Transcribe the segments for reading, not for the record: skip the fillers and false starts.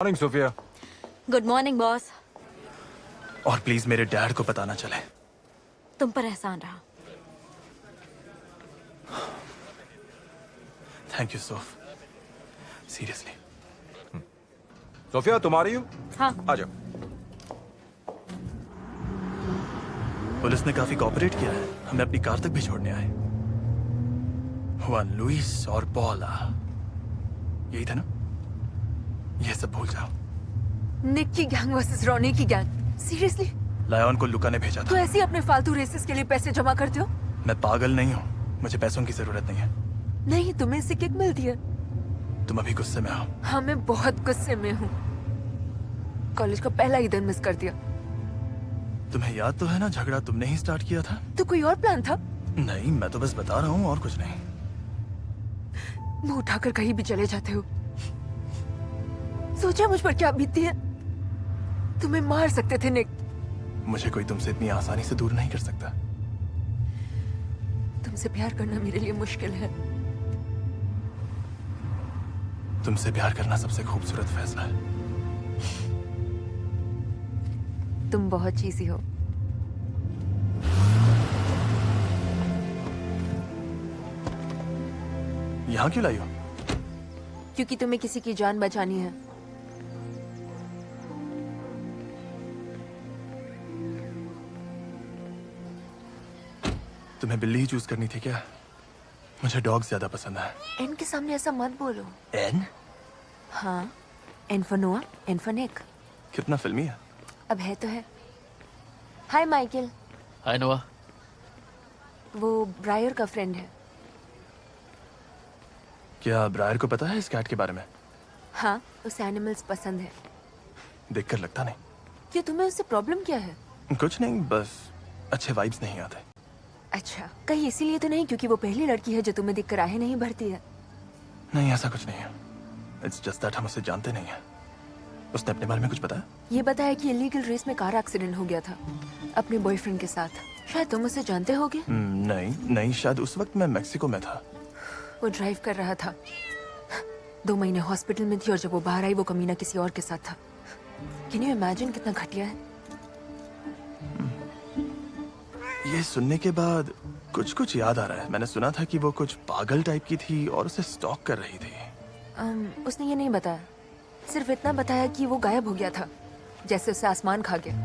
Morning Sophia. Good morning boss. और please मेरे dad को पता ना चले। तुम पर एहसान रहा। Thank you Soph, seriously. Sophia तुम आ रही हो? हाँ। आ जाओ। पुलिस ने काफी कोऑपरेट किया है, हमें अपनी कार तक भी छोड़ने आए। हुआन लुइस और पॉला, यही था ना? ये सब भूल जाओ। निक की गैंग वर्सेस रोनी की गैंग। सीरियसली? लायन को लुका ने भेजा तो था। ऐसे ही अपने फालतू रेसेस के लिए पैसे जमा करते हो? मैं पागल नहीं हूँ, मुझे पैसों की जरूरत नहीं है। नहीं, तुम्हें इससे किक मिलती है। तुम अभी गुस्से में हो। हाँ, मैं बहुत गुस्से में हूँ। कॉलेज का पहला ही दिन मिस कर दिया। तुम्हें याद तो है ना, झगड़ा तुमने ही स्टार्ट किया था। तो कोई और प्लान था? नहीं, मैं तो बस बता रहा हूँ और कुछ नहीं। मुंह उठाकर कहीं भी चले जाते हो। सोचा मुझ पर क्या बीतती है? तुम्हें मार सकते थे निक। मुझे कोई तुमसे इतनी आसानी से दूर नहीं कर सकता। तुमसे प्यार करना मेरे लिए मुश्किल है। तुमसे प्यार करना सबसे खूबसूरत फैसला है। तुम बहुत चीज़ी हो। यहाँ क्यों लाई हो? क्योंकि तुम्हें किसी की जान बचानी है। तुम्हें बिल्ली ही चूज करनी थी क्या? मुझे डॉग ज्यादा पसंद है। एन के सामने ऐसा मत बोलो। एन? हाँ, एन फॉर नोआ, एन फॉर निक। कितना फिल्मी है। अब है तो है। हाय माइकल। हाय नोआ। वो ब्रायर का फ्रेंड है। क्या ब्रायर को पता है इस कैट के बारे में? हाँ, उसे एनिमल्स पसंद है। देखकर लगता नहीं। क्यों, तुम्हें उससे प्रॉब्लम क्या है? कुछ नहीं, बस अच्छे वाइब्स नहीं आते। अच्छा, कहीं इसीलिए तो नहीं क्योंकि वो पहली लड़की है जो तुम्हें देखकर आहे नहीं भरती है? नहीं, ऐसा कुछ नहीं है। इट्स जस्ट दैट हम उसे जानते नहीं है। उसने अपने बारे में कुछ बताया? ये बताया कि इलीगल रेस में कार एक्सीडेंट हो गया था अपने बॉयफ्रेंड के साथ। शायद तुम उसे जानते होगे। नहीं नहीं, शायद उस वक्त मैं मेक्सिको में था। वो ड्राइव कर रहा था। 2 महीने हॉस्पिटल में थी और जब वो बाहर आई वो कमीना किसी और के साथ था। कैन यू इमेजिन कितना घटिया है? ये सुनने के बाद कुछ कुछ याद आ रहा है। मैंने सुना था कि वो कुछ पागल टाइप की थी और उसे स्टॉक कर रही थी। उसने ये नहीं बताया, सिर्फ इतना बताया कि वो गायब हो गया था, जैसे उसे आसमान खा गया।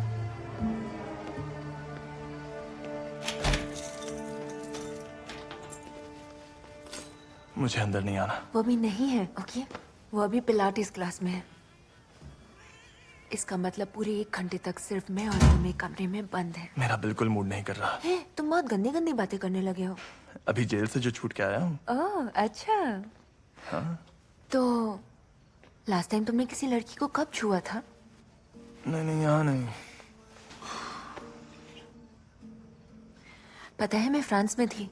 मुझे अंदर नहीं आना। वो अभी नहीं है, ओके? वो अभी पिलाटिस क्लास में है। इसका मतलब पूरे 1 घंटे तक सिर्फ मैं और तुम एक कमरे में बंद है। मेरा बिल्कुल मूड नहीं कर रहा है, तुम बहुत गंदी गंदी बातें करने लगे हो। अभी जेल से जो छूट के आया हूँ। ओह, अच्छा। हाँ? तो लास्ट टाइम तुमने किसी लड़की को कब छुआ था? नहीं नहीं, यहाँ नहीं। पता है, मैं फ्रांस में थी।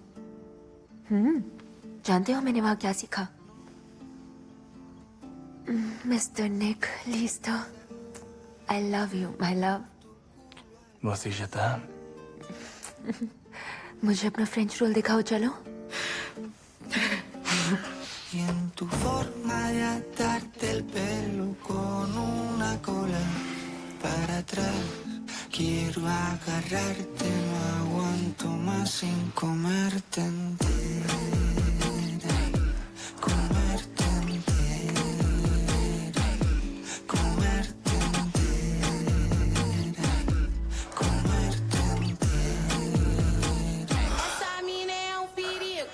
जानते हो मैंने वहां क्या सीखा? Mister Nick Lister, I love you, my love. वसीयत है। मुझे अपना फ्रेंच रोल दिखाओ, चलो। Y en tu forma de atarte el pelo con una cola para atrás. Quiero agarrarte, no aguanto más sin comerte entera. Comerte entera. Comerte entera. Comerte entera. Essa mina é perigo.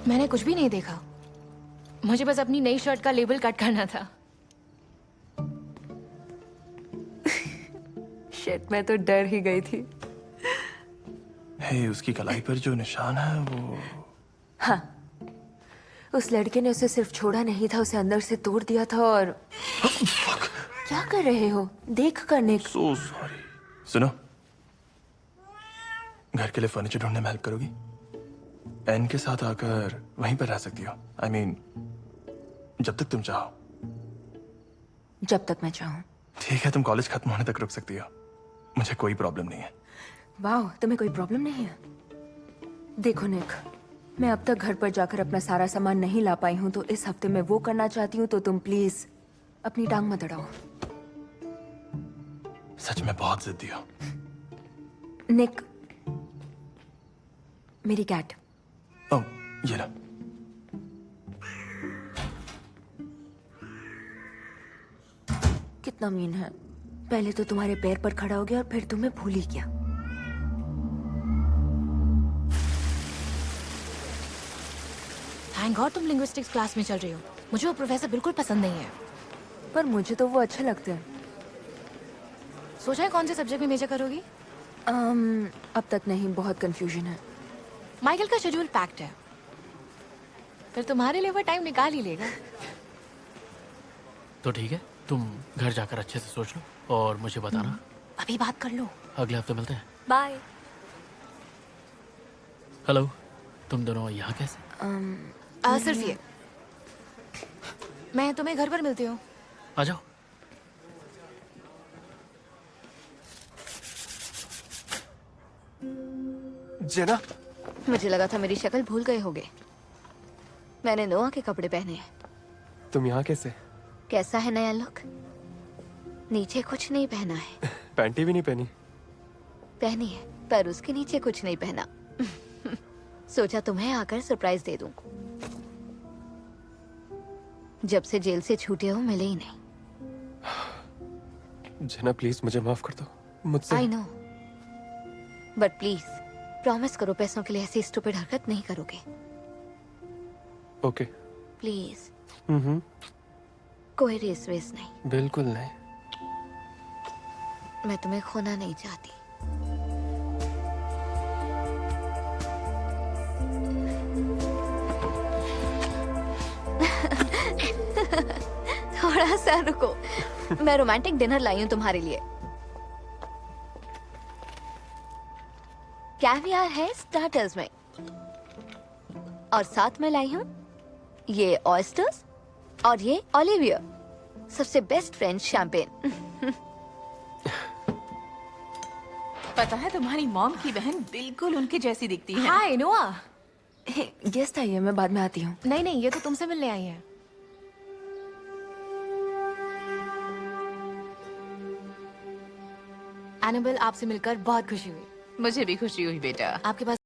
मैंने कुछ भी नहीं देखा। मुझे बस अपनी नई शर्ट का लेबल कट करना था। शिट, मैं तो डर ही गई थी। हे, उसकी कलाई पर जो निशान है वो। हाँ, उस लड़के ने उसे सिर्फ छोड़ा नहीं था, उसे अंदर से तोड़ दिया था। और क्या कर रहे हो? देख कर निक। So sorry. सुनो, घर के लिए फर्नीचर ढूंढने में हेल्प करोगी? एन के साथ आकर वहीं पर रह सकती हो। आई मीन जब तक तुम चाहो। जब तक मैं चाहूँ। ठीक है, तुम कॉलेज खत्म होने तक रुक सकती हो, मुझे कोई प्रॉब्लम नहीं है। वाह, तुम्हें कोई प्रॉब्लम नहीं है? देखो निक, मैं अब तक घर पर जाकर अपना सारा सामान नहीं ला पाई हूँ, तो इस हफ्ते मैं वो करना चाहती हूँ, तो तुम प्लीज अपनी टांग मत अड़ाओ। सच में बहुत जिद्दी हो। निक, मेरी कैट। ओह, ये लो। कितना मीन है। पहले तो तुम्हारे पैर पर खड़ा हो गया और फिर तुम्हें भूल ही गया। थैंक गॉड तुम लिंग्विस्टिक्स क्लास में चल रही हो। मुझे वो प्रोफेसर बिल्कुल पसंद नहीं है। पर मुझे तो वो अच्छे लगते हैं। सोचा है कौन से सब्जेक्ट में मेजर करोगी? अब तक नहीं, बहुत कंफ्यूजन है। माइकल का शेड्यूल पैक्ड है, फिर तुम्हारे लिए वो टाइम निकाल ही लेगा। तो ठीक है, तुम घर जाकर अच्छे से सोच लो और मुझे बताना। अभी बात कर लो। अगले हफ्ते मिलते हैं। बाय। हेलो, तुम दोनों यहाँ कैसे? सिर्फ ये, मैं तुम्हें घर पर मिलती हूँ। आ जाओ। जेना, मुझे लगा था मेरी शक्ल भूल गए होगे। मैंने नोआ के कपड़े पहने हैं। तुम यहाँ कैसे? कैसा है नया लुक? नीचे कुछ नहीं पहना है। पैंटी भी नहीं पहनी? पहनी है, पर उसके नीचे कुछ नहीं पहना। सोचा तुम्हें आकर सरप्राइज दे दूं। जब से जेल से छूटे हो मिले ही नहीं। जेना प्लीज मुझे माफ कर दो। मुझसे I know, but please promise करो पैसों के लिए ऐसी स्टूपिड हरकत नहीं करोगे। ओके। प्लीज। हम्म, कोई रेस वेस नहीं। बिल्कुल नहीं। मैं तुम्हें खोना नहीं चाहती। थोड़ा सा रुको, मैं रोमांटिक डिनर लाई हूं तुम्हारे लिए। कैवियर है स्टार्टर्स में, और साथ में लाई हूं ये ऑयस्टर्स और ये ओलिवियर, सबसे बेस्ट फ्रेंच शैंपेन। पता है तुम्हारी मॉम की बहन बिल्कुल उनके जैसी दिखती है। हाय नोआ। गेस्ट आई है, मैं बाद में आती हूँ। नहीं नहीं, ये तो तुमसे मिलने आई है। एनाबेल, आपसे मिलकर बहुत खुशी हुई। मुझे भी खुशी हुई बेटा। आपके पास